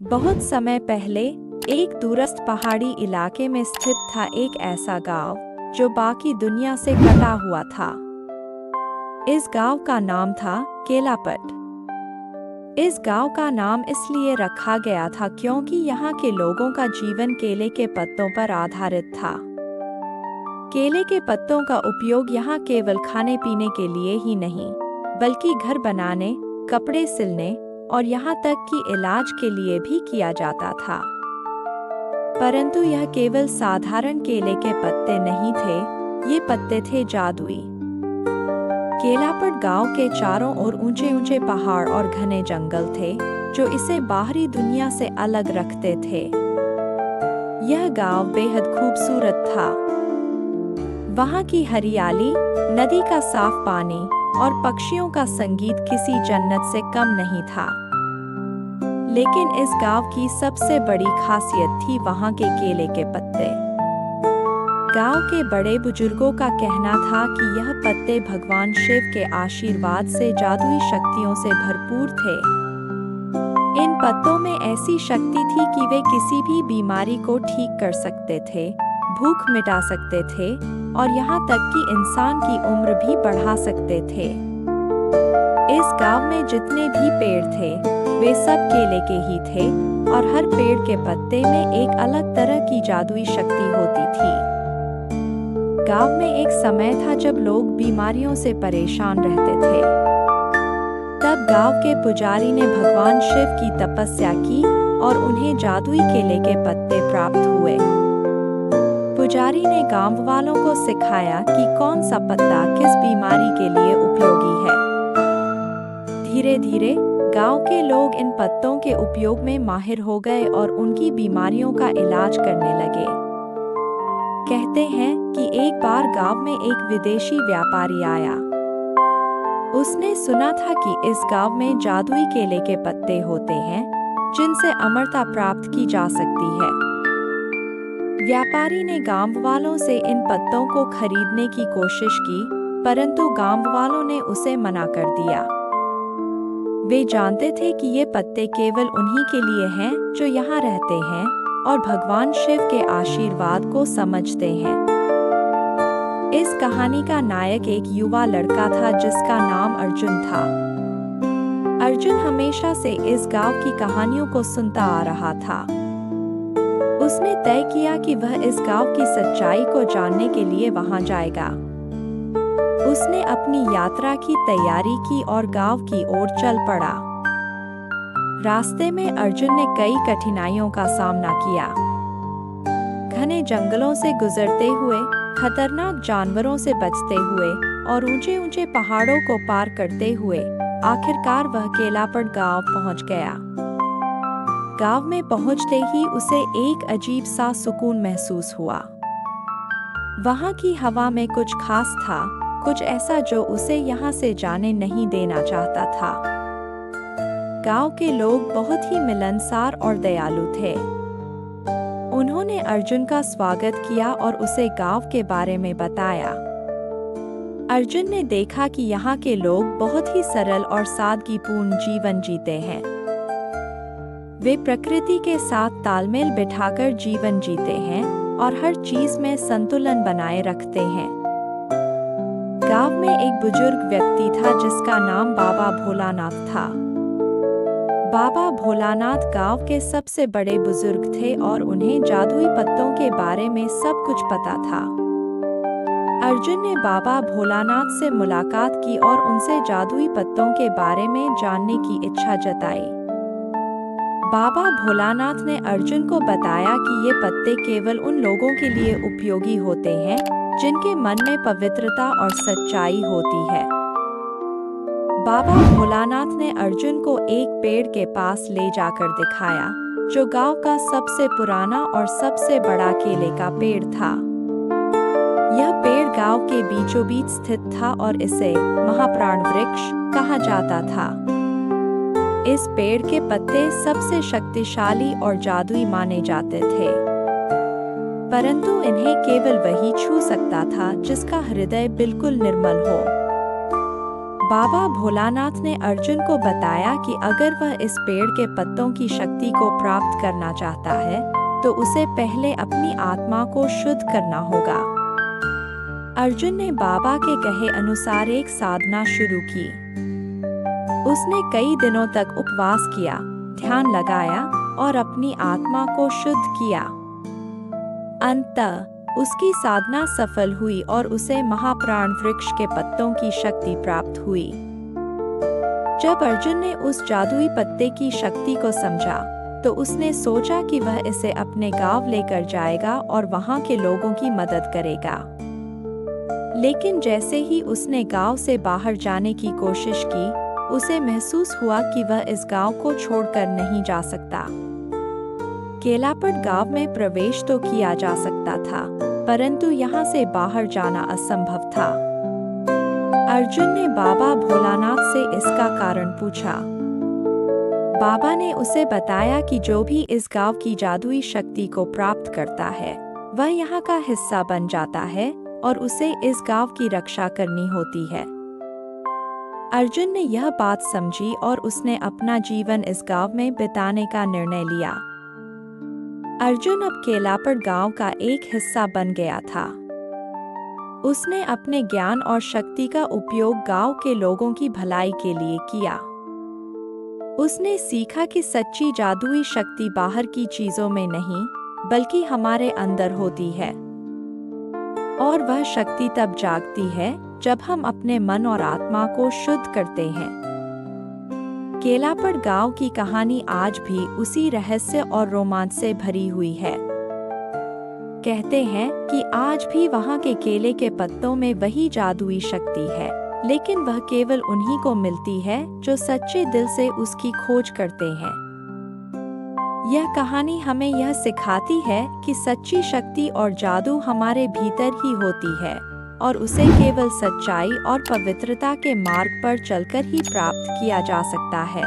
बहुत समय पहले एक दूरस्थ पहाड़ी इलाके में स्थित था एक ऐसा गांव जो बाकी दुनिया से कटा हुआ था। इस गांव का नाम था केलापट। इस गांव का नाम इसलिए रखा गया था क्योंकि यहाँ के लोगों का जीवन केले के पत्तों पर आधारित था। केले के पत्तों का उपयोग यहाँ केवल खाने पीने के लिए ही नहीं, बल्कि घर बनाने, कपड़े सिलने और यहाँ तक कि इलाज के लिए भी किया जाता था। परंतु यह केवल साधारण केले के पत्ते नहीं थे, ये पत्ते थे जादुई। केलापट गांव के चारों ओर ऊंचे ऊंचे पहाड़ और घने जंगल थे जो इसे बाहरी दुनिया से अलग रखते थे। यह गांव बेहद खूबसूरत था। वहां की हरियाली, नदी का साफ पानी और पक्षियों का संगीत किसी जन्नत से कम नहीं था। लेकिन इस गांव की सबसे बड़ी खासियत थी वहां के केले के पत्ते। गांव के बड़े बुजुर्गों का कहना था कि यह पत्ते भगवान शिव के आशीर्वाद से जादुई शक्तियों से भरपूर थे। इन पत्तों में ऐसी शक्ति थी कि वे किसी भी बीमारी को ठीक कर सकते थे, भूख मिटा सकते थे और यहाँ तक कि इंसान की उम्र भी बढ़ा सकते थे। इस गांव में जितने भी पेड़ थे, वे सब केले के ही थे और हर पेड़ के पत्ते में एक अलग तरह की जादुई शक्ति होती थी। गांव में एक समय था जब लोग बीमारियों से परेशान रहते थे। तब गांव के पुजारी ने भगवान शिव की तपस्या की और उन्हें जादुई केले के पत्ते प्राप्त हुए। पुजारी ने गांव वालों को सिखाया कि कौन सा पत्ता किस बीमारी के लिए उपयोगी है। धीरे धीरे गांव के लोग इन पत्तों के उपयोग में माहिर हो गए और उनकी बीमारियों का इलाज करने लगे। कहते हैं कि एक बार गांव में एक विदेशी व्यापारी आया। उसने सुना था कि इस गांव में जादुई केले के पत्ते होते हैं जिनसे अमरता प्राप्त की जा सकती है। व्यापारी ने गांव वालों से इन पत्तों को खरीदने की कोशिश की, परंतु गांव वालों ने उसे मना कर दिया। वे जानते थे कि ये पत्ते केवल उन्हीं के लिए हैं जो यहाँ रहते हैं और भगवान शिव के आशीर्वाद को समझते हैं। इस कहानी का नायक एक युवा लड़का था जिसका नाम अर्जुन था। अर्जुन हमेशा से इस गांव की कहानियों को सुनता आ रहा था। उसने तय किया कि वह इस गांव की सच्चाई को जानने के लिए वहां जाएगा। उसने अपनी यात्रा की तैयारी की और गांव की ओर चल पड़ा। रास्ते में अर्जुन ने कई कठिनाइयों का सामना किया। घने जंगलों से गुजरते हुए, खतरनाक जानवरों से बचते हुए और ऊंचे ऊंचे पहाड़ों को पार करते हुए आखिरकार वह केलापट गांव पहुंच गया। गांव में पहुंचते ही उसे एक अजीब सा सुकून महसूस हुआ। वहां की हवा में कुछ खास था, कुछ ऐसा जो उसे यहाँ से जाने नहीं देना चाहता था। गांव के लोग बहुत ही मिलनसार और दयालु थे। उन्होंने अर्जुन का स्वागत किया और उसे गांव के बारे में बताया। अर्जुन ने देखा कि यहाँ के लोग बहुत ही सरल और सादगीपूर्ण जीवन जीते हैं। वे प्रकृति के साथ तालमेल बिठाकर जीवन जीते हैं और हर चीज में संतुलन बनाए रखते हैं। गांव में एक बुजुर्ग व्यक्ति था जिसका नाम बाबा भोलानाथ था। बाबा भोलानाथ गांव के सबसे बड़े बुजुर्ग थे और उन्हें जादुई पत्तों के बारे में सब कुछ पता था। अर्जुन ने बाबा भोलानाथ से मुलाकात की और उनसे जादुई पत्तों के बारे में जानने की इच्छा जताई। बाबा भोलानाथ ने अर्जुन को बताया कि ये पत्ते केवल उन लोगों के लिए उपयोगी होते हैं जिनके मन में पवित्रता और सच्चाई होती है। बाबा भोलानाथ ने अर्जुन को एक पेड़ के पास ले जाकर दिखाया जो गांव का सबसे पुराना और सबसे बड़ा केले का पेड़ था। यह पेड़ गांव के बीचों बीच स्थित था और इसे महाप्राण वृक्ष कहा जाता था। इस पेड़ के पत्ते सबसे शक्तिशाली और जादुई माने जाते थे, परंतु इन्हें केवल वही छू सकता था जिसका हृदय बिल्कुल निर्मल हो। बाबा भोलानाथ ने अर्जुन को बताया कि अगर वह इस पेड़ के पत्तों की शक्ति को प्राप्त करना चाहता है तो उसे पहले अपनी आत्मा को शुद्ध करना होगा। अर्जुन ने बाबा के कहे अनुसार एक साधना शुरू की। उसने कई दिनों तक उपवास किया, ध्यान लगाया और अपनी आत्मा को शुद्ध किया। अंततः उसकी साधना सफल हुई और उसे महाप्राण वृक्ष के पत्तों की शक्ति प्राप्त हुई। जब अर्जुन ने उस जादुई पत्ते की शक्ति को समझा तो उसने सोचा कि वह इसे अपने गांव लेकर जाएगा और वहां के लोगों की मदद करेगा। लेकिन जैसे ही उसने गांव से बाहर जाने की कोशिश की, उसे महसूस हुआ कि वह इस गांव को छोड़कर नहीं जा सकता। केलापट गांव में प्रवेश तो किया जा सकता था, परंतु यहाँ से बाहर जाना असंभव था। अर्जुन ने बाबा भोलानाथ से इसका कारण पूछा। बाबा ने उसे बताया कि जो भी इस गांव की जादुई शक्ति को प्राप्त करता है वह यहाँ का हिस्सा बन जाता है और उसे इस गांव की रक्षा करनी होती है। अर्जुन ने यह बात समझी और उसने अपना जीवन इस गांव में बिताने का निर्णय लिया। अर्जुन अब केलापट गांव का एक हिस्सा बन गया था। उसने अपने ज्ञान और शक्ति का उपयोग गांव के लोगों की भलाई के लिए किया। उसने सीखा कि सच्ची जादुई शक्ति बाहर की चीजों में नहीं, बल्कि हमारे अंदर होती है। और वह शक्ति तब जागती है जब हम अपने मन और आत्मा को शुद्ध करते हैं। केलापट गांव की कहानी आज भी उसी रहस्य और रोमांच से भरी हुई है। कहते हैं कि आज भी वहां के केले के पत्तों में वही जादुई शक्ति है, लेकिन वह केवल उन्हीं को मिलती है जो सच्चे दिल से उसकी खोज करते हैं। यह कहानी हमें यह सिखाती है कि सच्ची शक्ति और जादू हमारे भीतर ही होती है और उसे केवल सच्चाई और पवित्रता के मार्ग पर चलकर ही प्राप्त किया जा सकता है।